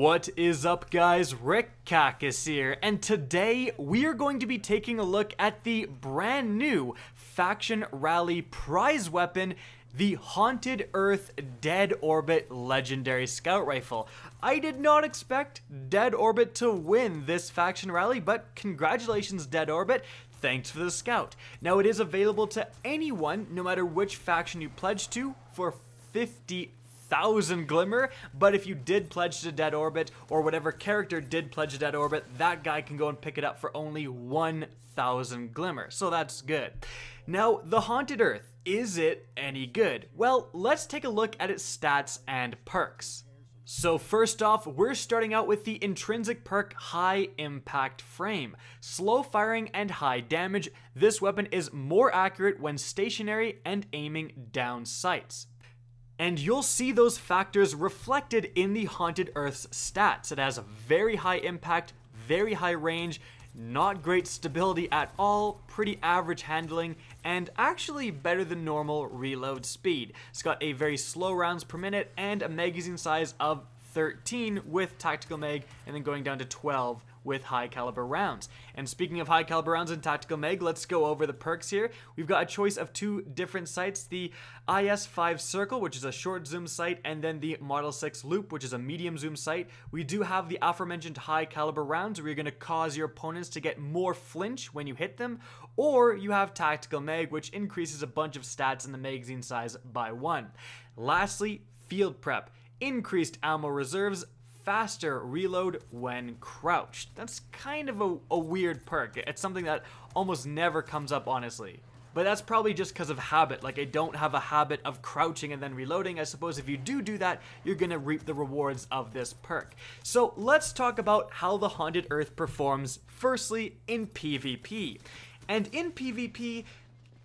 What is up, guys? Rick Cacus here, and today we are going to be taking a look at the brand new Faction Rally prize weapon, the Haunted Earth Dead Orbit Legendary Scout Rifle. I did not expect Dead Orbit to win this Faction Rally, but congratulations, Dead Orbit. Thanks for the Scout. Now, it is available to anyone, no matter which faction you pledge to, for 50,000 Glimmer, but if you did pledge to Dead Orbit, or whatever character did pledge to Dead Orbit, that guy can go and pick it up for only 1,000 Glimmer, so that's good. Now, the Haunted Earth, is it any good? Well, let's take a look at its stats and perks. So first off, we're starting out with the intrinsic perk High Impact Frame. Slow firing and high damage, this weapon is more accurate when stationary and aiming down sights. And you'll see those factors reflected in the Haunted Earth's stats. It has a very high impact, very high range, not great stability at all, pretty average handling, and actually better than normal reload speed. It's got a very slow rounds per minute and a magazine size of 13 with tactical mag, and then going down to 12 with high caliber rounds. And speaking of high caliber rounds and tactical mag, let's go over the perks here. We've got a choice of two different sights, the IS-5 Circle, which is a short zoom sight, and then the Model 6 Loop, which is a medium zoom sight. We do have the aforementioned high caliber rounds, where you're going to cause your opponents to get more flinch when you hit them, or you have tactical mag, which increases a bunch of stats in the magazine size by 1. Lastly, field prep, increased ammo reserves, faster reload when crouched. That's kind of a weird perk. It's something that almost never comes up, honestly. But that's probably just because of habit. Like, I don't have a habit of crouching and then reloading. I suppose if you do that, you're gonna reap the rewards of this perk. So let's talk about how the Haunted Earth performs, firstly, in PvP. And in PvP,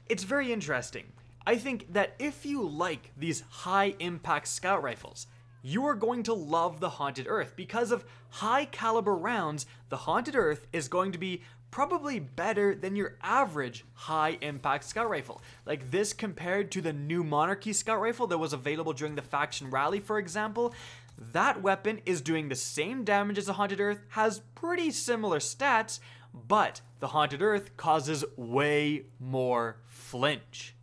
it's very interesting. I think that if you like these high impact scout rifles, you are going to love the Haunted Earth. Because of high caliber rounds, the Haunted Earth is going to be probably better than your average high impact scout rifle. Like this compared to the new Monarchy scout rifle that was available during the Faction Rally, for example. That weapon is doing the same damage as the Haunted Earth, has pretty similar stats, but the Haunted Earth causes way more flinch.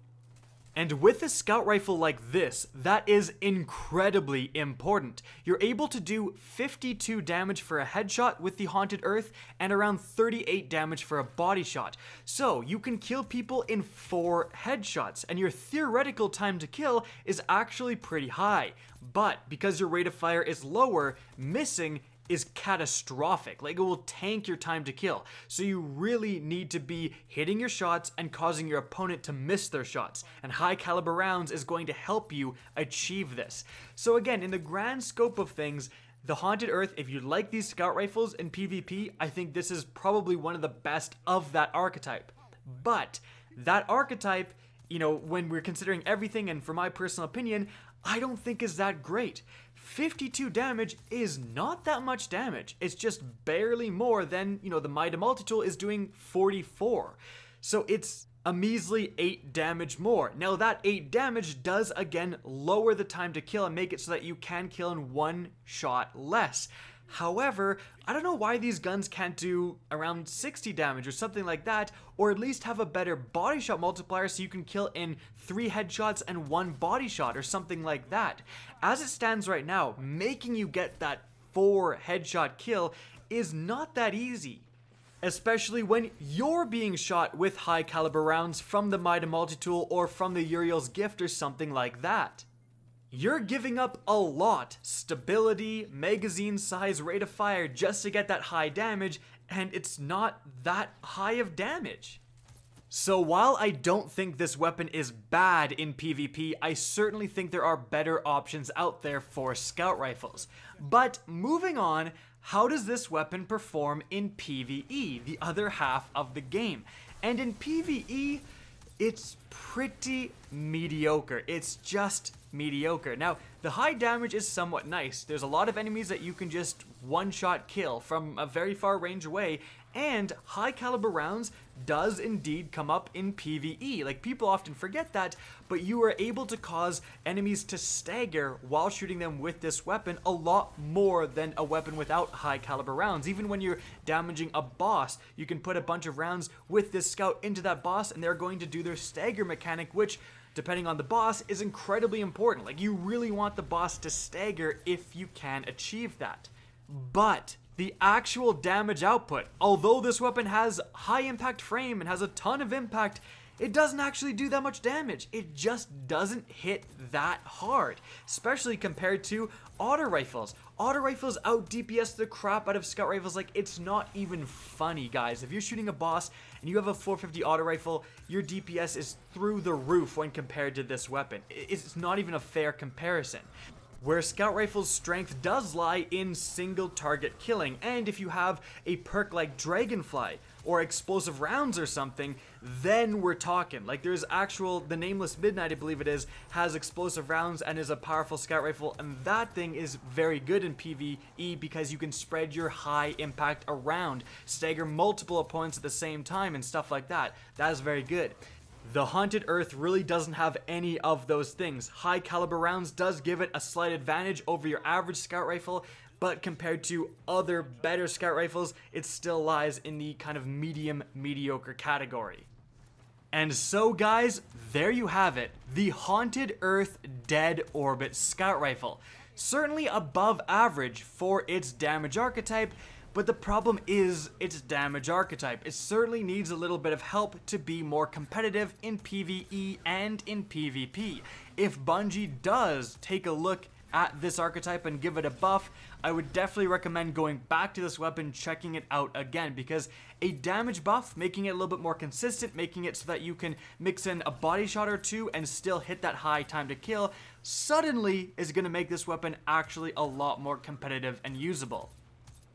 And with a scout rifle like this, that is incredibly important. You're able to do 52 damage for a headshot with the Haunted Earth and around 38 damage for a body shot. So you can kill people in 4 headshots, and your theoretical time to kill is actually pretty high. But because your rate of fire is lower, missing is catastrophic. Like, it will tank your time to kill. So you really need to be hitting your shots and causing your opponent to miss their shots. And high caliber rounds is going to help you achieve this. So again, in the grand scope of things, the Haunted Earth, if you like these scout rifles in PvP, I think this is probably one of the best of that archetype. But that archetype, you know, when we're considering everything, and for my personal opinion, I don't think is that great. 52 damage is not that much damage. It's just barely more than, you know, the Mighty Multi-Tool is doing 44. So it's a measly 8 damage more. Now that 8 damage does again lower the time to kill and make it so that you can kill in 1 shot less. However, I don't know why these guns can't do around 60 damage or something like that, or at least have a better body shot multiplier so you can kill in 3 headshots and 1 body shot or something like that. As it stands right now, making you get that 4 headshot kill is not that easy. Especially when you're being shot with high caliber rounds from the Mighty Multi-Tool or from the Uriel's Gift or something like that. You're giving up a lot, stability, magazine size, rate of fire, just to get that high damage, and it's not that high of damage. So while I don't think this weapon is bad in PvP, I certainly think there are better options out there for scout rifles. But moving on, how does this weapon perform in PvE, the other half of the game? And in PvE, it's pretty mediocre. It's just mediocre. Now, the high damage is somewhat nice. There's a lot of enemies that you can just one-shot kill from a very far range away, and high caliber rounds does indeed come up in PvE. Like, people often forget that, but you are able to cause enemies to stagger while shooting them with this weapon a lot more than a weapon without high caliber rounds. Even when you're damaging a boss, you can put a bunch of rounds with this scout into that boss and they're going to do their stagger mechanic, which, depending on the boss, is incredibly important. Like, you really want the boss to stagger if you can achieve that. But the actual damage output, although this weapon has high impact frame and has a ton of impact, it doesn't actually do that much damage. It just doesn't hit that hard, especially compared to auto rifles. Auto rifles out DPS the crap out of scout rifles. Like, it's not even funny, guys. If you're shooting a boss and you have a 450 auto rifle, your DPS is through the roof when compared to this weapon. It's not even a fair comparison. Where scout rifle's strength does lie in single target killing, and if you have a perk like Dragonfly or explosive rounds or something, then we're talking. Like, there's the Nameless Midnight, I believe it is, has explosive rounds and is a powerful scout rifle, and that thing is very good in PvE because you can spread your high impact around, stagger multiple opponents at the same time and stuff like that. That is very good. The Haunted Earth really doesn't have any of those things. High caliber rounds does give it a slight advantage over your average scout rifle, but compared to other better scout rifles, it still lies in the kind of mediocre category. And so, guys, there you have it. The Haunted Earth Dead Orbit Scout Rifle. Certainly above average for its damage archetype, but the problem is its damage archetype. It certainly needs a little bit of help to be more competitive in PvE and in PvP. If Bungie does take a look at this archetype and give it a buff, I would definitely recommend going back to this weapon, checking it out again, because a damage buff, making it a little bit more consistent, making it so that you can mix in a body shot or two and still hit that high time to kill, suddenly is going to make this weapon actually a lot more competitive and usable.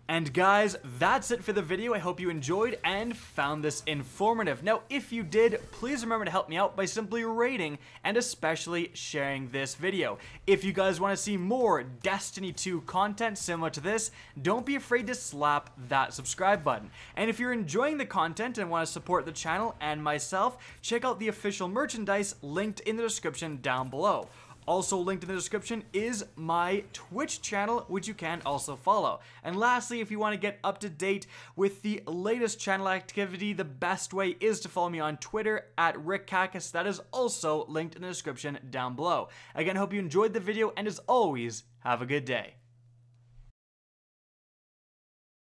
And guys, that's it for the video. I hope you enjoyed and found this informative. Now, if you did, please remember to help me out by simply rating and especially sharing this video. If you guys want to see more Destiny 2 content similar to this, don't be afraid to slap that subscribe button. And if you're enjoying the content and want to support the channel and myself, check out the official merchandise linked in the description down below. Also linked in the description is my Twitch channel, which you can also follow. And lastly, if you want to get up to date with the latest channel activity, the best way is to follow me on Twitter at RickCacus. That is also linked in the description down below. Again, I hope you enjoyed the video, and as always, have a good day.